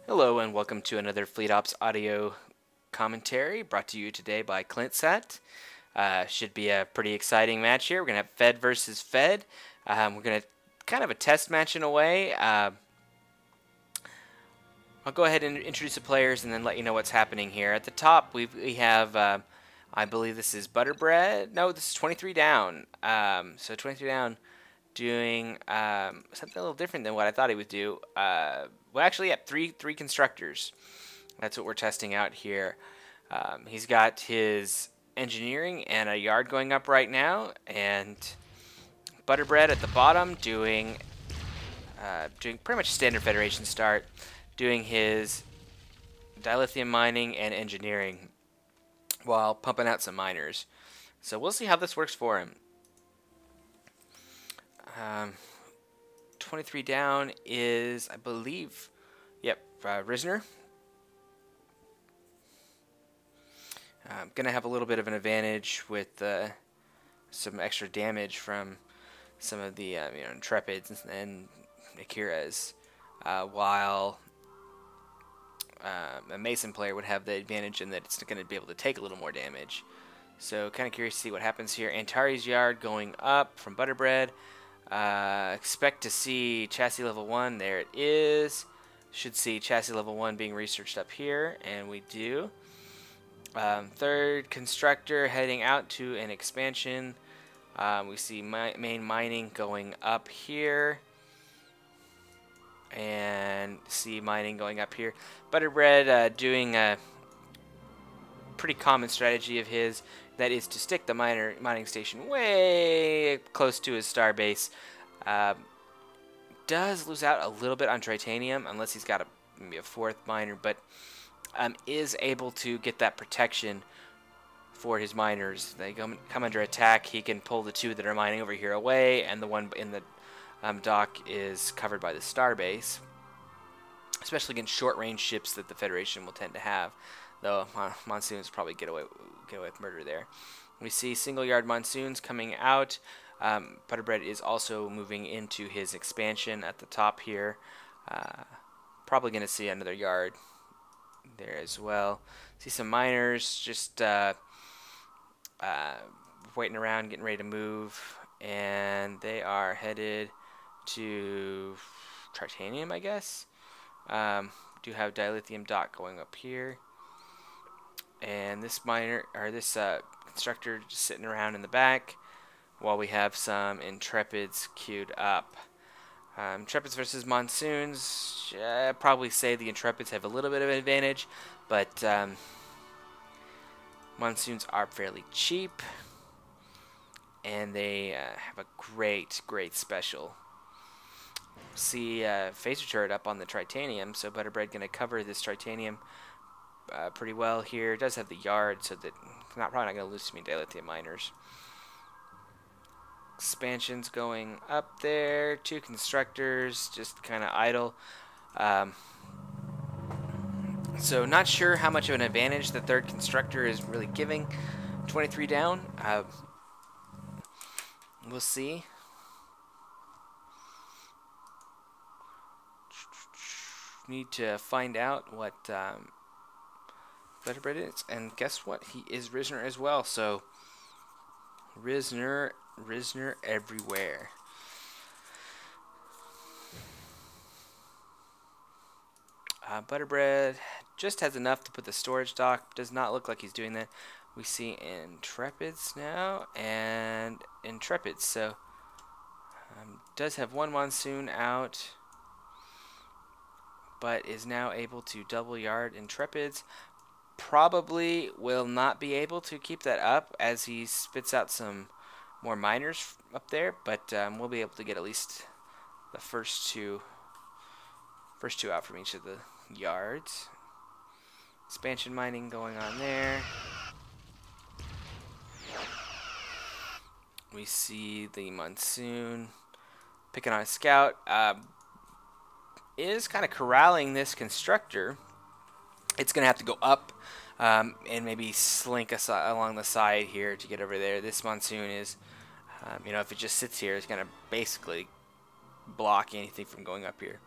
Hello and welcome to another Fleet Ops audio commentary brought to you today by ClintSat. Should be a pretty exciting match here. We're going to have Fed versus Fed. We're going to kind of a test match in a way. I'll go ahead and introduce the players and then let you know what's happening here. At the top we have, I believe this is Butterbread. No, this is 23 down. So 23 down doing something a little different than what I thought he would do. Well, actually, yeah, three constructors. That's what we're testing out here. He's got his engineering and a yard going up right now, and Butterbread at the bottom doing pretty much standard Federation start, doing his dilithium mining and engineering while pumping out some miners. So we'll see how this works for him. 23 down is, I believe, yep, Risner. Going to have a little bit of an advantage with some extra damage from some of the Intrepids and Akiras, while a Mason player would have the advantage in that it's going to be able to take a little more damage. So kind of curious to see what happens here. Antari's yard going up from Butterbread. Expect to see chassis level 1. There it is. Should see chassis level 1 being researched up here, and we do. Third constructor heading out to an expansion. We see main mining going up here, and see mining going up here. Butterbread doing a pretty common strategy of his, that is to stick the mining station way close to his star base. Does lose out a little bit on titanium unless he's got maybe a fourth miner, but is able to get that protection for his miners. They come under attack, he can pull the two that are mining over here away, and the one in the dock is covered by the star base, especially against short-range ships that the Federation will tend to have. Though monsoons probably get away with murder there. We see single yard monsoons coming out. Butterbread is also moving into his expansion at the top here. Probably going to see another yard there as well. See some miners just waiting around, getting ready to move, and they are headed to titanium, I guess. Do have dilithium dock going up here. And this constructor just sitting around in the back while we have some Intrepids queued up. Intrepids versus Monsoons. I'd probably say the Intrepids have a little bit of an advantage, but Monsoons are fairly cheap, and they have a great special. See phaser turret up on the titanium, so Butterbread going to cover this titanium pretty well here. It does have the yard, so that probably not going to lose too many dilithium miners. Expansions going up there. Two constructors just kind of idle. So not sure how much of an advantage the third constructor is really giving. 23 down. We'll see. Need to find out what Butterbread is, and guess what? He is Risner as well. So Risner everywhere. Butterbread just has enough to put the storage dock. Does not look like he's doing that. We see Intrepids now and Intrepids. So does have one monsoon out, but is now able to double yard Intrepids. Probably will not be able to keep that up as he spits out some more miners up there, but we'll be able to get at least the first two out from each of the yards. Expansion mining going on there. We see the monsoon picking on a scout. Is kind of corralling this constructor It's going to have to go up and maybe slink along the side here to get over there. This monsoon is, you know, if it just sits here, it's going to basically block anything from going up here.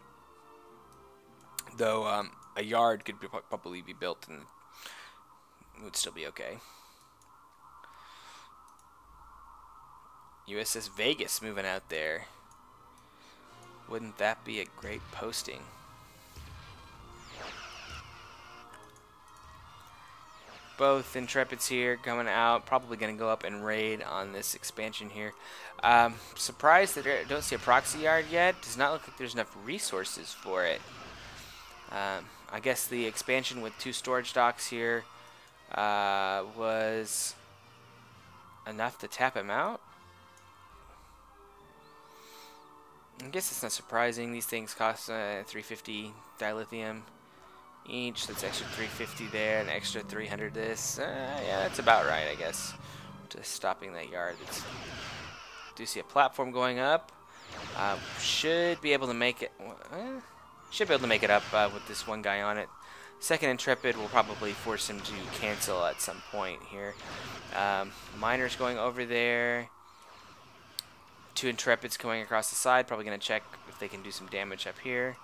Though a yard could probably be built and it would still be okay. USS Vegas moving out there. Wouldn't that be a great posting? Both Intrepids here coming out, probably going to go up and raid on this expansion here. Surprised that I don't see a proxy yard yet. Does not look like there's enough resources for it. I guess the expansion with 2 storage docks here was enough to tap him out. I guess it's not surprising. These things cost 350 dilithium each. That's extra 350 there, and extra 300 this. Yeah, that's about right, I guess. Just stopping that yard. Do see a platform going up. Should be able to make it. Should be able to make it up with this one guy on it. Second Intrepid will probably force him to cancel at some point here. Miners going over there. 2 Intrepids coming across the side. Probably going to check if they can do some damage up here.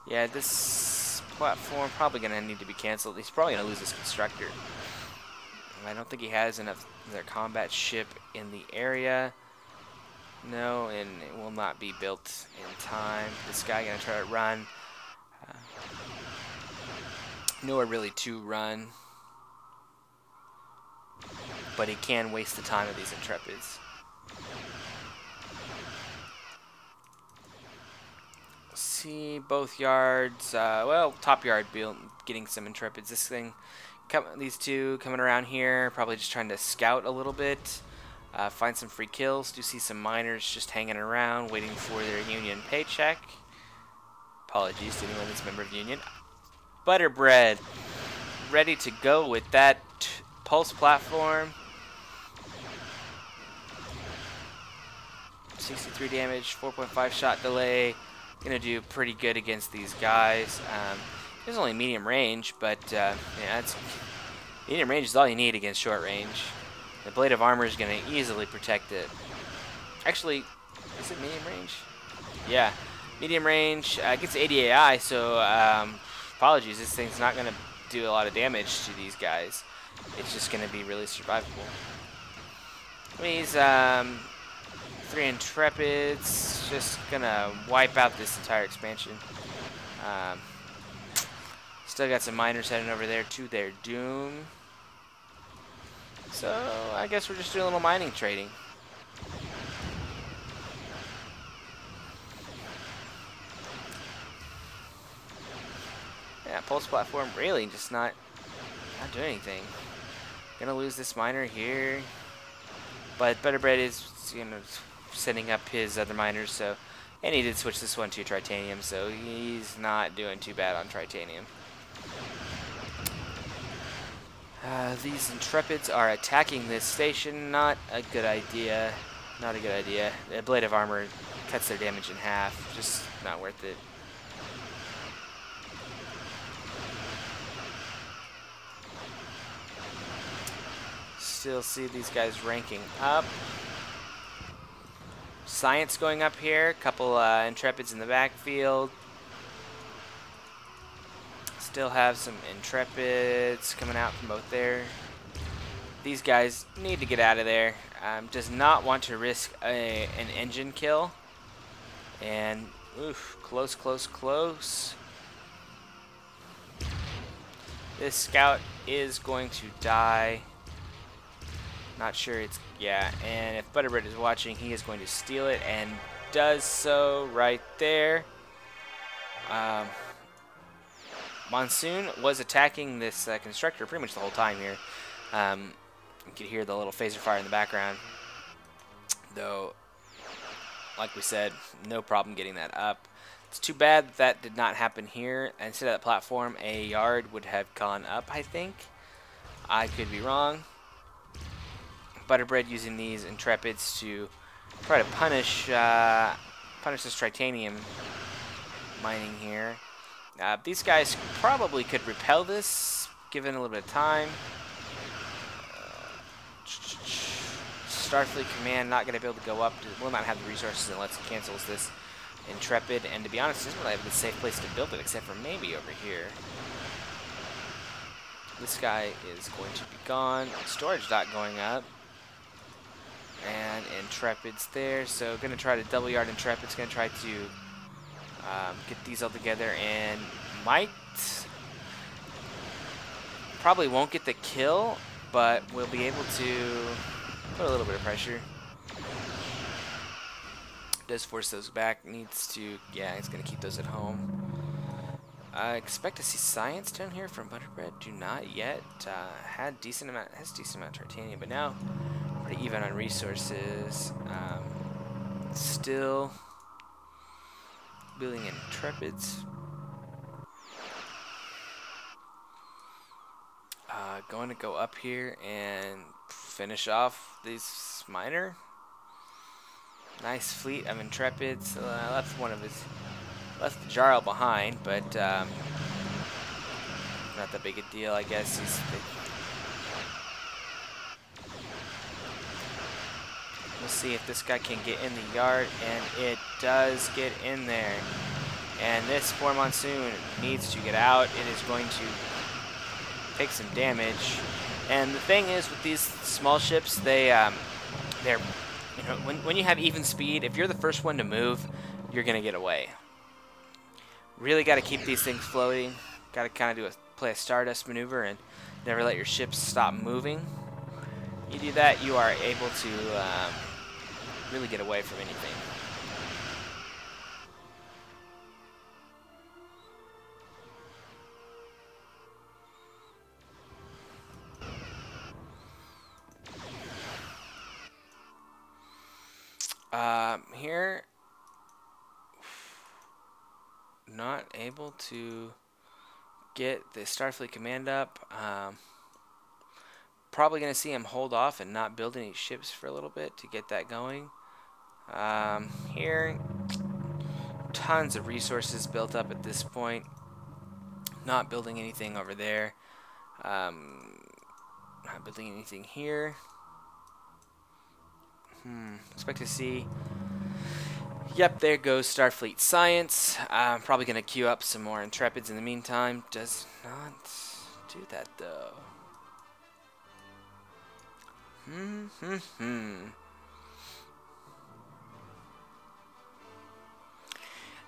Yeah, this platform probably going to need to be canceled. He's probably going to lose his constructor. I don't think he has enough their combat ship in the area. No, and it will not be built in time. This guy going to try to run. Nowhere really to run. But he can waste the time of these Intrepids. See both yards. Well, top yard getting some Intrepids. This thing, these two coming around here, probably just trying to scout a little bit, find some free kills. Do see some miners just hanging around, waiting for their Union paycheck. Apologies to anyone that's a member of Union. Butterbread, ready to go with that pulse platform. 63 damage, 4.5 shot delay. Gonna do pretty good against these guys. It's only medium range, but yeah, medium range is all you need against short range. The blade of armor is gonna easily protect it. Actually, is it medium range? Yeah, medium range. Gets 80 AI, so apologies. This thing's not gonna do a lot of damage to these guys. It's just gonna be really survivable. These 3 Intrepids, just gonna wipe out this entire expansion. Still got some miners heading over there to their doom. So I guess we're just doing a little mining trading. Yeah, pulse platform really just not doing anything. Gonna lose this miner here, but Butterbread is, you know, setting up his other miners, so, and he did switch this one to titanium, so he's not doing too bad on titanium. These Intrepids are attacking this station. Not a good idea. Not a good idea. The blade of armor cuts their damage in half. Just not worth it. Still see these guys ranking up. Science going up here. Couple Intrepids in the backfield. Still have some Intrepids coming out from both there. These guys need to get out of there. Does not want to risk an engine kill. And, oof, close, close, close. This scout is going to die. Not sure it's, yeah, and if Butterbread is watching, he is going to steal it, and does so right there. Monsoon was attacking this constructor pretty much the whole time here. You can hear the little phaser fire in the background. Though, like we said, no problem getting that up. It's too bad that did not happen here. Instead of that platform, a yard would have gone up, I think. I could be wrong. Butterbread using these Intrepids to try to punish this titanium mining here. These guys probably could repel this, given a little bit of time. Starfleet Command not going to be able to go up. Will not have the resources unless it cancels this Intrepid. And to be honest, it doesn't really have a safe place to build it, except for maybe over here. This guy is going to be gone. Storage dock going up. And Intrepid's there. So going to try to double yard Intrepid's going to try to get these all together, and might probably won't get the kill, but we'll be able to put a little bit of pressure. Does force those back. Needs to, yeah, he's gonna keep those at home. I expect to see science down here from Butterbread. Do not yet. Has decent amount of titanium, but now pretty even on resources. Still building Intrepids. Going to go up here and finish off this miner. Nice fleet of Intrepids. Left the Jarl behind, but not that big a deal, I guess. We'll see if this guy can get in the yard, and it does get in there. And this Four Monsoon needs to get out. It is going to take some damage. And the thing is, with these small ships, they're, you know, when you have even speed, if you're the first one to move, you're gonna get away. Really got to keep these things floating. Got to kind of play a Stardust maneuver and never let your ships stop moving. You do that, you are able to really get away from anything. Here, not able to get the Starfleet Command up. Probably going to see him hold off and not build any ships for a little bit to get that going. Here, tons of resources built up at this point. Not building anything over there. Not building anything here. Expect to see. Yep, there goes Starfleet Science. I'm probably going to queue up some more Intrepids in the meantime. Does not do that, though.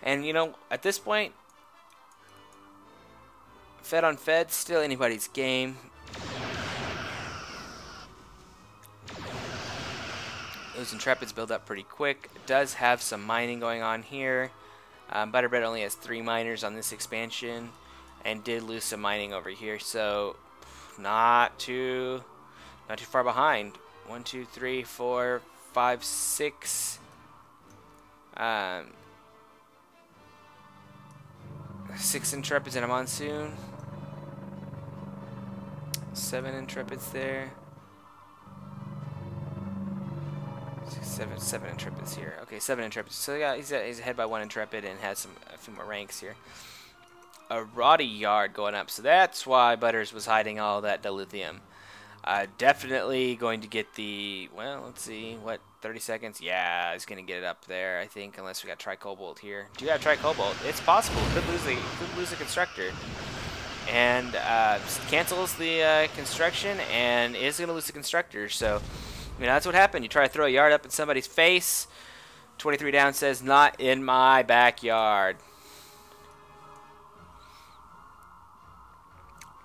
And, you know, at this point, Fed on Fed, still anybody's game. Those Intrepids build up pretty quick. It does have some mining going on here. Butterbread only has 3 miners on this expansion, and did lose some mining over here, so not too far behind. 1, 2, 3, 4, 5, 6. 6 Intrepids and a Monsoon. 7 Intrepids there. 7 Intrepids here. Okay, 7 Intrepids. So yeah, he's ahead by 1 Intrepid and has a few more ranks here. A Roddy Yard going up. So that's why Butters was hiding all that dilithium. Definitely going to get the, well, let's see, what, 30 seconds? Yeah, he's going to get it up there, I think, unless we got Tricobalt here. Do you have Tricobalt? It's possible. Could lose the constructor. And cancels the construction and is going to lose the constructor. So, I mean, that's what happened. You try to throw a yard up in somebody's face. 23 down says, not in my backyard.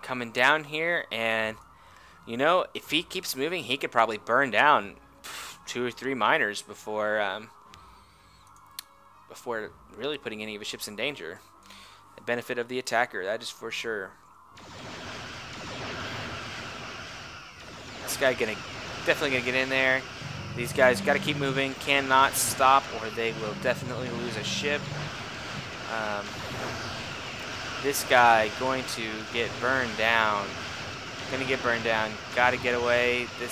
Coming down here, and, you know, if he keeps moving, he could probably burn down 2 or 3 miners before really putting any of his ships in danger. The benefit of the attacker, that is for sure. This guy definitely gonna get in there. These guys got to keep moving, cannot stop, or they will definitely lose a ship. This guy going to get burned down. Got to get away. This